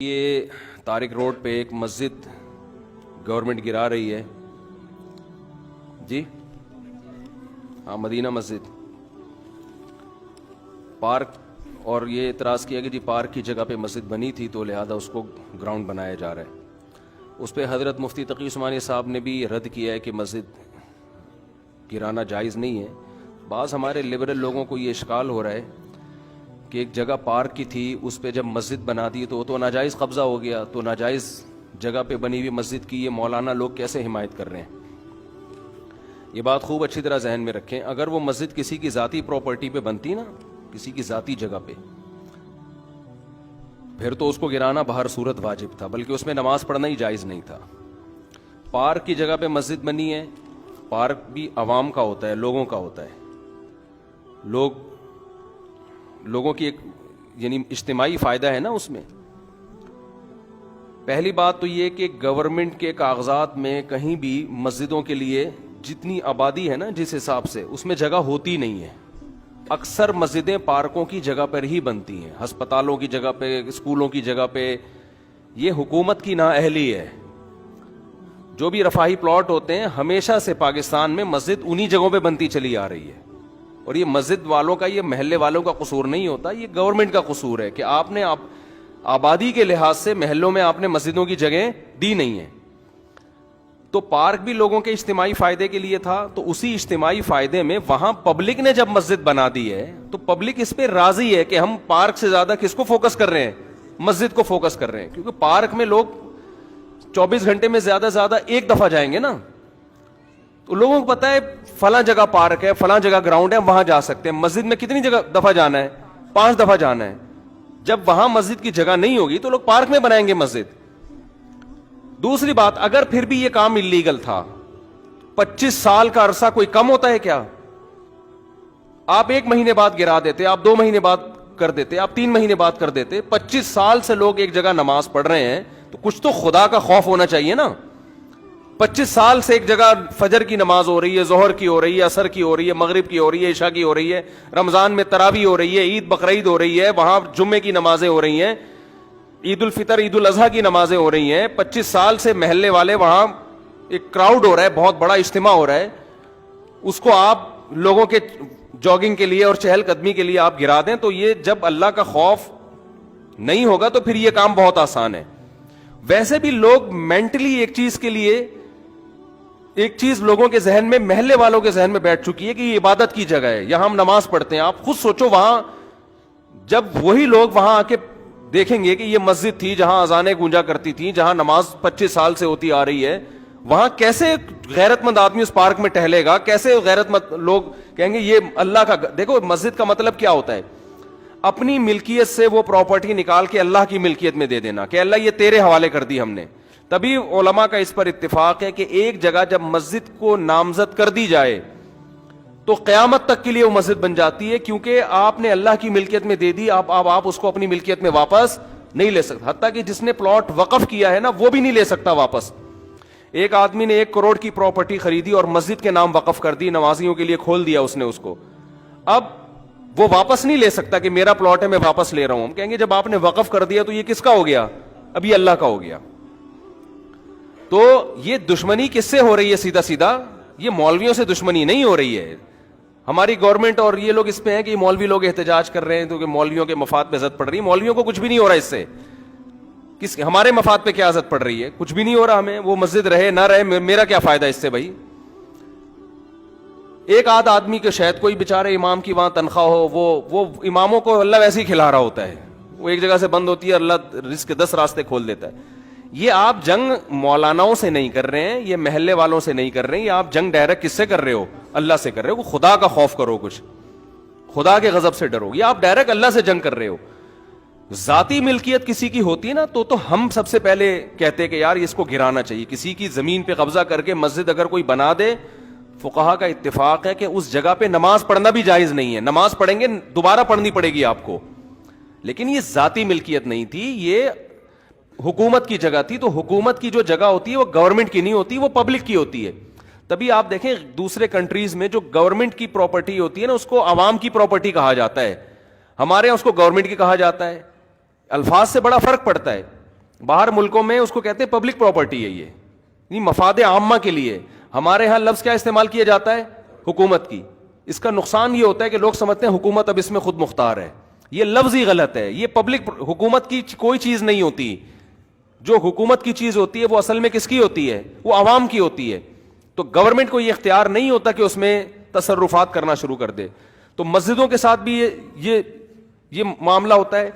یہ طارق روڈ پہ ایک مسجد گورنمنٹ گرا رہی ہے جی، ہاں مدینہ مسجد پارک، اور یہ اعتراض کیا کہ جی پارک کی جگہ پہ مسجد بنی تھی تو لہذا اس کو گراؤنڈ بنایا جا رہا ہے۔ اس پہ حضرت مفتی تقی عثمانی صاحب نے بھی رد کیا ہے کہ مسجد گرانا جائز نہیں ہے۔ بعض ہمارے لبرل لوگوں کو یہ اشکال ہو رہا ہے کہ ایک جگہ پارک کی تھی، اس پہ جب مسجد بنا دی تو وہ تو ناجائز قبضہ ہو گیا، تو ناجائز جگہ پہ بنی ہوئی مسجد کی یہ مولانا لوگ کیسے حمایت کر رہے ہیں؟ یہ بات خوب اچھی طرح ذہن میں رکھیں۔ اگر وہ مسجد کسی کی ذاتی پراپرٹی پہ بنتی نا، کسی کی ذاتی جگہ پہ، پھر تو اس کو گرانا بہر صورت واجب تھا، بلکہ اس میں نماز پڑھنا ہی جائز نہیں تھا۔ پارک کی جگہ پہ مسجد بنی ہے، پارک بھی عوام کا ہوتا ہے، لوگوں کا ہوتا ہے، لوگوں کی ایک یعنی اجتماعی فائدہ ہے نا اس میں۔ پہلی بات تو یہ کہ گورنمنٹ کے کاغذات میں کہیں بھی مسجدوں کے لیے جتنی آبادی ہے نا جس حساب سے، اس میں جگہ ہوتی نہیں ہے۔ اکثر مسجدیں پارکوں کی جگہ پر ہی بنتی ہیں، ہسپتالوں کی جگہ پہ، اسکولوں کی جگہ پہ۔ یہ حکومت کی نااہلی ہے۔ جو بھی رفاہی پلاٹ ہوتے ہیں ہمیشہ سے پاکستان میں مسجد انہی جگہوں پہ بنتی چلی آ رہی ہے، اور یہ مسجد والوں کا، یہ محلے والوں کا قصور نہیں ہوتا، یہ گورنمنٹ کا قصور ہے کہ آپ نے آبادی کے لحاظ سے محلوں میں آپ نے مسجدوں کی جگہیں دی نہیں ہیں۔ تو پارک بھی لوگوں کے اجتماعی فائدے کے لیے تھا، تو اسی اجتماعی فائدے میں وہاں پبلک نے جب مسجد بنا دی ہے تو پبلک اس پہ راضی ہے کہ ہم پارک سے زیادہ کس کو فوکس کر رہے ہیں؟ مسجد کو فوکس کر رہے ہیں، کیونکہ پارک میں لوگ 24 گھنٹے میں زیادہ سے زیادہ ایک دفعہ جائیں گے نا، تو لوگوں کو پتا ہے فلاں جگہ پارک ہے، فلاں جگہ گراؤنڈ ہے، وہاں جا سکتے ہیں۔ مسجد میں کتنی جگہ دفعہ جانا ہے؟ 5 دفعہ جانا ہے۔ جب وہاں مسجد کی جگہ نہیں ہوگی تو لوگ پارک میں بنائیں گے مسجد۔ دوسری بات، اگر پھر بھی یہ کام اللیگل تھا، 25 سال کا عرصہ کوئی کم ہوتا ہے کیا؟ آپ 1 مہینے بعد گرا دیتے، آپ 2 مہینے بعد کر دیتے، آپ 3 مہینے بعد کر دیتے۔ 25 سال سے لوگ ایک جگہ نماز پڑھ رہے ہیں تو کچھ تو خدا کا خوف ہونا چاہیے نا۔ 25 سال سے ایک جگہ فجر کی نماز ہو رہی ہے، ظہر کی ہو رہی ہے، عصر کی ہو رہی ہے، مغرب کی ہو رہی ہے، عشاء کی ہو رہی ہے، رمضان میں تراویح ہو رہی ہے، عید بقرعید ہو رہی ہے، وہاں جمعے کی نمازیں ہو رہی ہیں، عید الفطر عید الاضحیٰ کی نمازیں ہو رہی ہیں۔ 25 سال سے محلے والے وہاں ایک کراؤڈ ہو رہا ہے، بہت بڑا اجتماع ہو رہا ہے، اس کو آپ لوگوں کے جاگنگ کے لیے اور چہل قدمی کے لیے آپ گرا دیں، تو یہ جب اللہ کا خوف نہیں ہوگا تو پھر یہ کام بہت آسان ہے۔ ویسے بھی لوگ مینٹلی ایک چیز کے لیے، ایک چیز لوگوں کے ذہن میں، محلے والوں کے ذہن میں بیٹھ چکی ہے کہ یہ عبادت کی جگہ ہے، یہاں ہم نماز پڑھتے ہیں۔ آپ خود سوچو، وہاں جب وہی لوگ وہاں آ کے دیکھیں گے کہ یہ مسجد تھی جہاں اذانیں گونجا کرتی تھیں، جہاں نماز 25 سال سے ہوتی آ رہی ہے، وہاں کیسے غیرت مند آدمی اس پارک میں ٹہلے گا؟ کیسے غیرت مند لوگ کہیں گے یہ اللہ کا؟ دیکھو مسجد کا مطلب کیا ہوتا ہے، اپنی ملکیت سے وہ پراپرٹی نکال کے اللہ کی ملکیت میں دے دینا کہ اللہ یہ تیرے حوالے کر دی ہم نے۔ تبھی علماء کا اس پر اتفاق ہے کہ ایک جگہ جب مسجد کو نامزد کر دی جائے تو قیامت تک کے لیے وہ مسجد بن جاتی ہے، کیونکہ آپ نے اللہ کی ملکیت میں دے دی، آپ اس کو اپنی ملکیت میں واپس نہیں لے سکتے۔ حتیٰ کہ جس نے پلاٹ وقف کیا ہے نا، وہ بھی نہیں لے سکتا واپس۔ ایک آدمی نے 1 کروڑ کی پراپرٹی خریدی اور مسجد کے نام وقف کر دی، نمازیوں کے لیے کھول دیا اس نے اس کو، اب وہ واپس نہیں لے سکتا کہ میرا پلاٹ ہے میں واپس لے رہا ہوں۔ ہم کہیں گے جب آپ نے وقف کر دیا تو یہ کس کا ہو گیا؟ اب یہ اللہ کا ہو گیا۔ تو یہ دشمنی کس سے ہو رہی ہے؟ سیدھا سیدھا یہ مولویوں سے دشمنی نہیں ہو رہی ہے۔ ہماری گورنمنٹ اور یہ لوگ اس پہ ہیں کہ مولوی لوگ احتجاج کر رہے ہیں تو کہ مولویوں کے مفاد پہ اذیت پڑ رہی ہے۔ مولویوں کو کچھ بھی نہیں ہو رہا اس سے، ہمارے مفاد پہ کیا اذیت پڑ رہی ہے؟ کچھ بھی نہیں ہو رہا ہمیں، وہ مسجد رہے نہ رہے میرا کیا فائدہ اس سے بھائی؟ ایک آدھ آدمی کے شاید کوئی بیچارے امام کی وہاں تنخواہ ہو، وہ اماموں کو اللہ ویسے ہی کھلا رہا ہوتا ہے، وہ ایک جگہ سے بند ہوتی ہے، اللہ رزق کے 10 راستے کھول دیتا ہے۔ یہ آپ جنگ مولاناؤں سے نہیں کر رہے ہیں، یہ محلے والوں سے نہیں کر رہے ہیں، یہ آپ جنگ ڈائریکٹ کس سے کر رہے ہو؟ اللہ سے کر رہے ہو۔ خدا کا خوف کرو، کچھ خدا کے غضب سے ڈرو، یہ آپ ڈائریکٹ اللہ سے جنگ کر رہے ہو۔ ذاتی ملکیت کسی کی ہوتی ہے نا تو ہم سب سے پہلے کہتے کہ یار اس کو گرانا چاہیے۔ کسی کی زمین پہ قبضہ کر کے مسجد اگر کوئی بنا دے، فقہا کا اتفاق ہے کہ اس جگہ پہ نماز پڑھنا بھی جائز نہیں ہے۔ نماز پڑھیں گے دوبارہ پڑھنی پڑے گی آپ کو، لیکن یہ ذاتی ملکیت نہیں تھی، یہ حکومت کی جگہ تھی۔ تو حکومت کی جو جگہ ہوتی ہے وہ گورنمنٹ کی نہیں ہوتی، وہ پبلک کی ہوتی ہے۔ تبھی آپ دیکھیں دوسرے کنٹریز میں جو گورنمنٹ کی پراپرٹی ہوتی ہے نا، اس کو عوام کی پراپرٹی کہا جاتا ہے، ہمارے یہاں اس کو گورنمنٹ کی کہا جاتا ہے۔ الفاظ سے بڑا فرق پڑتا ہے۔ باہر ملکوں میں اس کو کہتے ہیں پبلک پراپرٹی ہے یہ مفاد عامہ کے لیے. ہمارے ہاں لفظ کیا استعمال کیا جاتا ہے؟ حکومت کی. اس کا نقصان یہ ہوتا ہے کہ لوگ سمجھتے ہیں حکومت اب اس میں خود مختار ہے. یہ لفظ ہی غلط ہے. یہ پبلک حکومت کی کوئی چیز نہیں ہوتی. جو حکومت کی چیز ہوتی ہے وہ اصل میں کس کی ہوتی ہے؟ وہ عوام کی ہوتی ہے. تو گورنمنٹ کو یہ اختیار نہیں ہوتا کہ اس میں تصرفات کرنا شروع کر دے. تو مسجدوں کے ساتھ بھی یہ معاملہ ہوتا ہے.